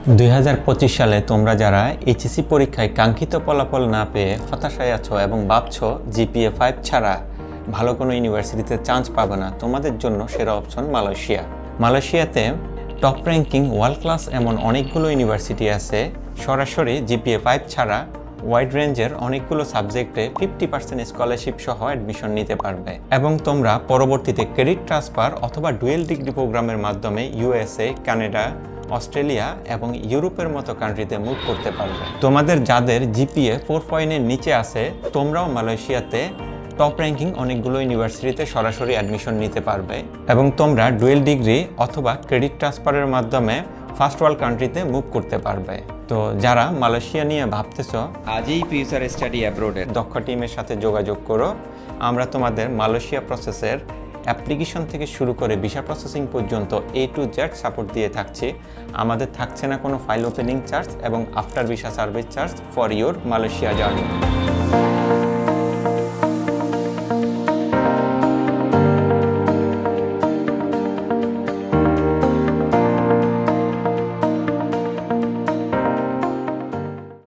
2025 সালে তোমরা যারা এইচএসসি পরীক্ষায় কাঙ্ক্ষিত ফলাফল না পেয়ে হতাশায় আছো এবং ভাবছো জিপিএ 5 ছাড়া ভালো কোনো ইউনিভার্সিটিতে চান্স পাবে না, তোমাদের জন্য সেরা অপশন মালয়েশিয়া। মালয়েশিয়াতে টপ র্যাঙ্কিং ওয়ার্ল্ড ক্লাস এমন অনেকগুলো ইউনিভার্সিটি আছে। সরাসরি জিপিএ 5 ছাড়া ওয়াইড রেঞ্জের অনেকগুলো সাবজেক্টে 50% স্কলারশিপ সহ অ্যাডমিশন নিতে পারবে এবং তোমরা পরবর্তীতে ক্রেডিট ট্রান্সফার অথবা ডুয়েল ডিগ্রি প্রোগ্রামের মাধ্যমে ইউএসএ, কানাডা, অস্ট্রেলিয়া এবং ইউরোপের মতো কান্ট্রিতে মুভ করতে পারবে। তোমাদের যাদের জিপিএ 4 এর নিচে আছে, তোমরাও মালয়েশিয়াতে টপ র্যাঙ্কিং অনেকগুলো ইউনিভার্সিটিতে সরাসরি অ্যাডমিশন নিতে পারবে এবং তোমরা ডুয়েল ডিগ্রি অথবা ক্রেডিট ট্রান্সফারের মাধ্যমে ফার্স্ট ওয়ার্ল্ড কান্ট্রিতে মুভ করতে পারবে। তো যারা মালয়েশিয়া নিয়ে ভাবতেছো, আজই ফিউচার স্টাডি অ্যাব্রোডের দক্ষ টিমের সাথে যোগাযোগ করো। আমরা তোমাদের মালয়েশিয়া প্রসেসের অ্যাপ্লিকেশন থেকে শুরু করে ভিসা প্রসেসিং পর্যন্ত A to Z সাপোর্ট দিয়ে থাকছি। আমাদের থাকছে না কোনো ফাইল ওপেনিং চার্জ এবং after visa service charge for your Malaysia journey.